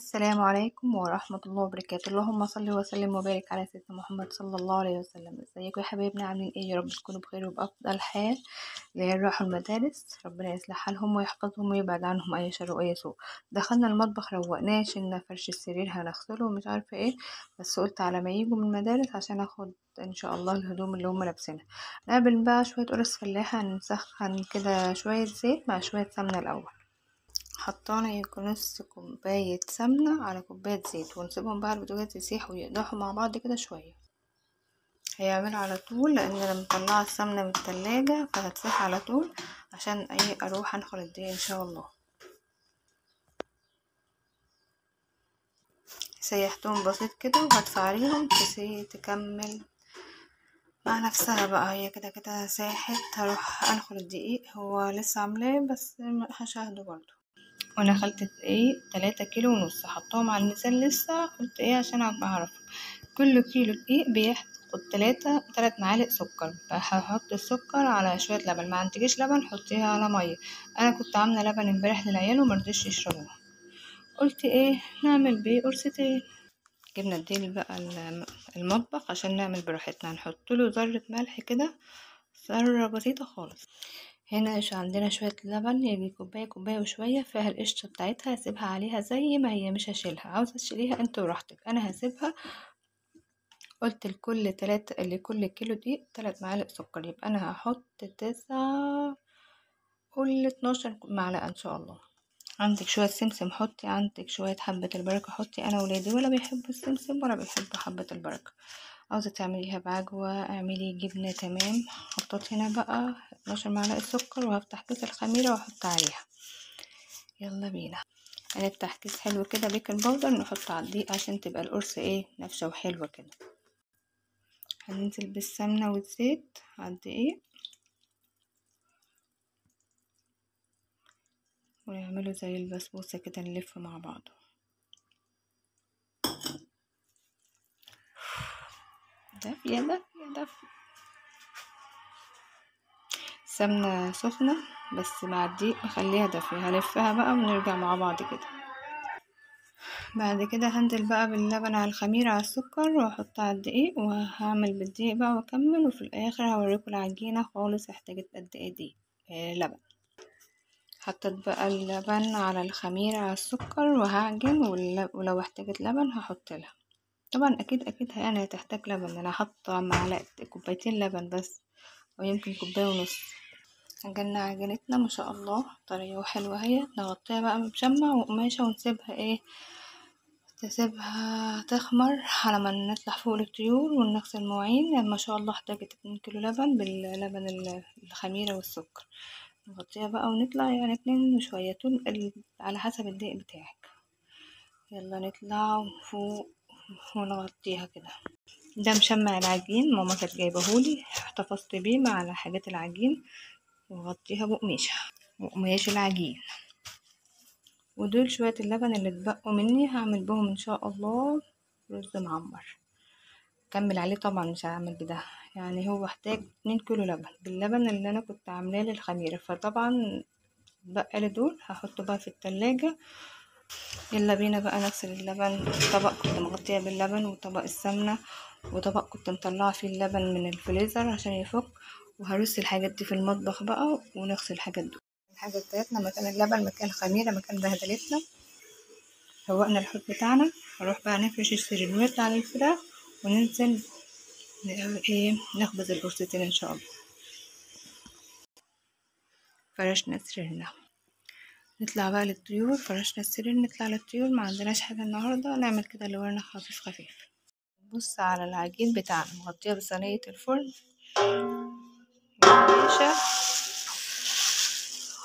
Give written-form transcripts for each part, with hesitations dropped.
السلام عليكم ورحمة الله وبركاته. اللهم صل وسلم وبارك على سيدنا محمد صلى الله عليه وسلم. ازيكم يا حبايبنا، عاملين ايه؟ يا رب تكونوا بخير وبأفضل حال. اللي راحوا المدارس ربنا يصلح حالهم ويحفظهم ويبعد عنهم اي شر واي سوء. دخلنا المطبخ روقناه، شلنا فرش السرير هنغسله ومش عارفه ايه، بس قلت على ما يجوا من المدارس عشان اخد ان شاء الله الهدوم اللي هم لابسينها. نعمل بقى شويه قرص فلاحه، نسخن كده شويه زيت مع شويه سمنه الاول. حطانا يجي نص كوباية سمنة على كوباية زيت، ونسيبهم بقى البوتاجاز يسيح ويقدحوا مع بعض كده شوية. هيعمل على طول لان انا مطلعه السمنة من التلاجة فهتسيح على طول، عشان ايه اروح انخل الدقيق ان شاء الله. سيحتهم بسيط كده وهدفع عليهم تكمل مع نفسها بقى. هي كده كده ساحت، هروح انخل الدقيق، هو لسه عاملاه بس هشاهده برضو. وانا خلطت ايه 3 كيلو ونص، حطهم على الميزان لسه. قلت ايه عشان ابقى اعرف كل كيلو دقيق بياخد 3 معالق سكر. هحط السكر على شويه لبن، ما عندكيش لبن حطيها على ميه. انا كنت عامله لبن امبارح للعيال ومرضيش يشربوه، قلت ايه نعمل بيه قرصتين. جبنا الديل بقى المطبخ عشان نعمل براحتنا، هنحط له ذره ملح كده، ذره بسيطه خالص. هنا عندنا شوية لبن، يجي كوباية وشوية فيها القشطة بتاعتها. هسيبها عليها زي ما هي، مش هشيلها. عاوزة تشيليها انت وراحتك، انا هسيبها. قلت لكل كيلو دي 3 معالق سكر، يبقى انا هحط 9، قول 12 معلقة ان شاء الله. عندك شوية سمسم حطي، عندك شوية حبة البركة حطي. انا ولادي ولا بيحبوا السمسم ولا بيحبوا حبة البركة. عاوزة تعمليها بعجوة اعملي جبنة تمام. حطيت هنا بقى 12 معلقة سكر، وهفتح كيس الخميرة واحط عليها. يلا بينا. هنفتح كيس حلو كده بيكنج باودر، نحط على الدقيق عشان تبقى القرص ايه نافشه وحلوه كده. هننزل بالسمنه والزيت على الدقيق ونعمله زي البسبوسه كده، نلف مع بعض. دافيه. سمنه سخنه بس مع الدقيق نخليها دافيه. هلفها بقى ونرجع مع بعض كده. بعد كده هنزل بقى باللبن على الخميرة على السكر، واحط على الدقيق، وهعمل بالدقيق بقى واكمل. وفي الاخر هوريكم العجينة خالص احتاجت قد ايه دي لبن. حطيت بقى اللبن على الخميرة على السكر وهعجن، ولو احتاجت لبن هحط لها. طبعا اكيد يعني هتحتاج لبن. انا حاطه معلقة كوبايتين لبن بس، او يمكن كوباية ونص. عجننا عجينتنا ما شاء الله طرية وحلوة اهي. نغطيها بقى بشمع وقماشة ونسيبها تسيبها تخمر على ما نطلع فوق الطيور ونغسل المواعين. يعني ما شاء الله احتاجت 2 كيلو لبن باللبن الخميرة والسكر. نغطيها بقى ونطلع، يعني 2 وشوية على حسب الدقيق بتاعك. يلا نطلع فوق ونغطيها كده. ده مشمع العجين، ماما كانت جايبهولي، احتفظت بيه مع حاجات العجين. وغطيها بقماش العجين. ودول شوية اللبن اللي اتبقوا مني هعمل بهم ان شاء الله رز معمر. كمل عليه طبعا، مش هعمل بده. يعني هو احتاج 2 كيلو لبن باللبن اللي انا كنت عاملاه للخميره، فطبعا بقى لدول هحطه بقى في التلاجة. يلا بينا بقى نغسل اللبن. طبق كنت مغطيه باللبن، وطبق السمنه، وطبق كنت مطلعه فيه اللبن من الفريزر عشان يفك. وهرص الحاجات دي في المطبخ بقى ونغسل الحاجات دي. الحاجه بتاعتنا مكان اللبن، مكان الخميره، مكان بهدلتنا. روقنا الحوض بتاعنا. هروح بقى نفرش السرير ونطلع للفراخ وننزل نخبز القرصتين ان شاء الله. فرشنا سريرنا، نطلع بقى للطيور. فرشنا السرير نطلع للطيور. ما عندناش حاجه النهارده، نعمل كده اللي ورانا خفيف. نبص على العجين بتاعنا، مغطيه بصينيه الفرن والريشه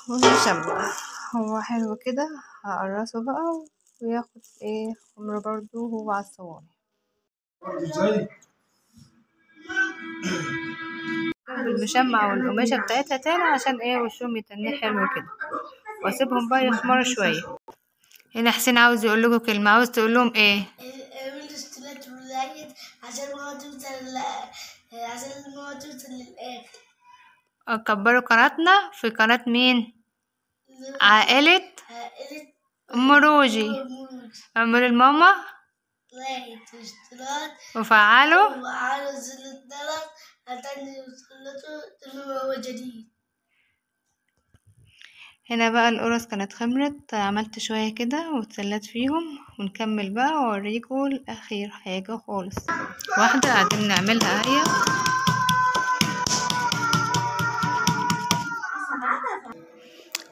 والشمع. هو حلو كده. هقرصه بقى وياخد خمر برضو هو على الصواني. بالمشمع والقماشة بتاعتها تاني عشان وشهم يتنيه حلو كده، واسيبهم بقى يخمروا شوية. هنا حسين عاوز يقول لكم كلمة، عاوز تقول لهم ايه؟ عشان ما توصل للآخر. كبروا قناتنا. في قناة مين؟ عائلة ام روجي اعمل الماما وفعلوا زر الضغط عشان يوصلوا هو جديد. هنا بقى القرص كانت خمرت، عملت شوية كده واتسلت فيهم، ونكمل بقى واوريكم الاخير حاجة خالص. واحدة قاعدين نعملها هي.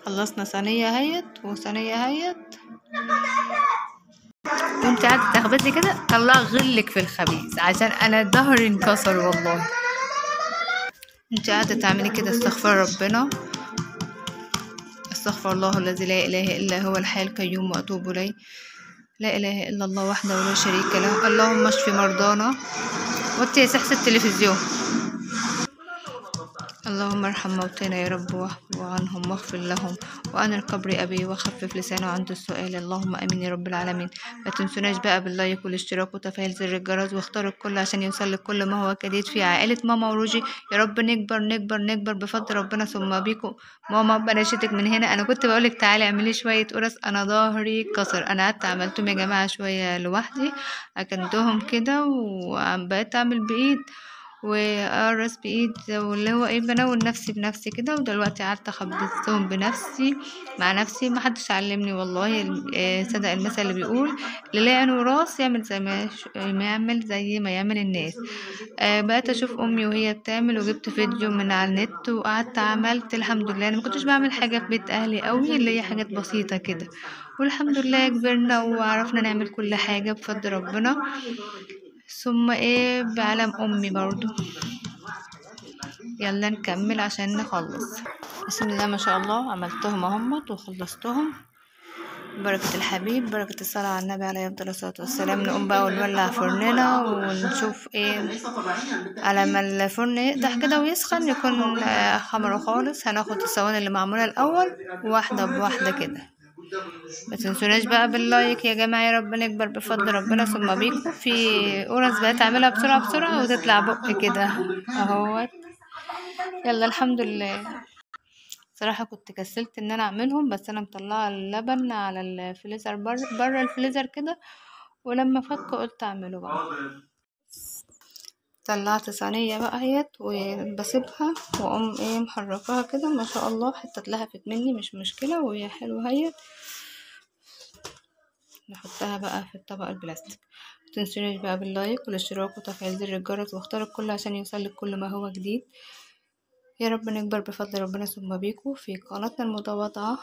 خلصنا صينية هيت وصينية هيت، وانت قاعدة تخبزي كده طلع غلك في الخبيز عشان انا ظهري انكسر والله. انت قاعدة تعملي كده استغفر ربنا، استغفر الله الذي لا اله الا هو الحي القيوم واتوب اليه، لا اله الا الله وحده ولا شريك له، اللهم اشف مرضانا. وطي يا سحس التلفزيون. اللهم ارحم موتانا يا رب، واحفظ عنهم واغفر لهم، وأنر قبر أبي وخفف لسانه عند السؤال، اللهم آمين يا رب العالمين. ما تنسوناش بقى باللايك والاشتراك وتفعيل زر الجرس، واختاروا الكل عشان يوصلك كل ما هو جديد في عائلة ماما وروجي. يا رب نكبر نكبر نكبر بفضل ربنا ثم بيكم. ماما بناشدك من هنا، انا كنت بقولك تعالي اعملي شويه قرص، انا ظهري كسر، انا قعدت عملتهم يا جماعه شويه لوحدي، اكلتهم كده وبقيت اعمل بايد وأقرص بإيد، واللي هو ايه بنول نفسي بنفسي كده، ودلوقتي قعدت خبزتهم بنفسي مع نفسي، محدش علمني والله. صدق المثل اللي بيقول اللي لاقي عينه راس يعمل زي ما يعمل زي ما يعمل الناس. بقيت اشوف امي وهي بتعمل، وجبت فيديو من على النت وقعدت عملت. الحمد لله انا ما كنتش بعمل حاجه في بيت اهلي قوي، اللي هي حاجات بسيطه كده، والحمد لله كبرنا وعرفنا نعمل كل حاجه بفضل ربنا، ثم ايه بعلم امي برضو. يلا نكمل عشان نخلص. بسم الله ما شاء الله، عملتهم اهمت وخلصتهم، بركة الحبيب، بركة الصلاة على النبي عليه أفضل الصلاة والسلام. نقوم بقى ونولع فرننا ونشوف ايه على ما الفرن يقدح كده ويسخن يكون خمره خالص. هناخد الصواني اللي معمولة الأول واحدة بواحدة كده. ما تنسوناش بقى باللايك يا جماعة، يا رب نكبر بفضل ربنا ثم بيكم. في قرص بقى تعملها بسرعة بسرعة وتطلع بق كده اهوت. يلا الحمد لله. صراحة كنت كسلت ان انا اعملهم، بس انا مطلعه اللبن على الفريزر بره الفريزر كده، ولما فك قلت اعمله بقى. طلعت صينية بقى اهيت وبسيبها واقوم ايه محركاها كده، ما شاء الله حتى اتلهفت مني مش مشكلة وهي حلوة اهيت. نحطها بقى في الطبق البلاستيك. متنسونيش بقى باللايك والاشتراك وتفعيل زر الجرس، واختار الكل عشان يوصلك كل ما هو جديد. يا رب نكبر بفضل ربنا ثم بيكم في قناتنا المتواضعة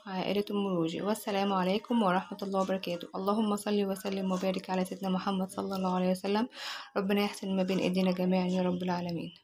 عائلة أم روجي. والسلام عليكم ورحمة الله وبركاته. اللهم صل وسلم وبارك على سيدنا محمد صلى الله عليه وسلم. ربنا يحسن ما بين ايدينا جميعا يا رب العالمين.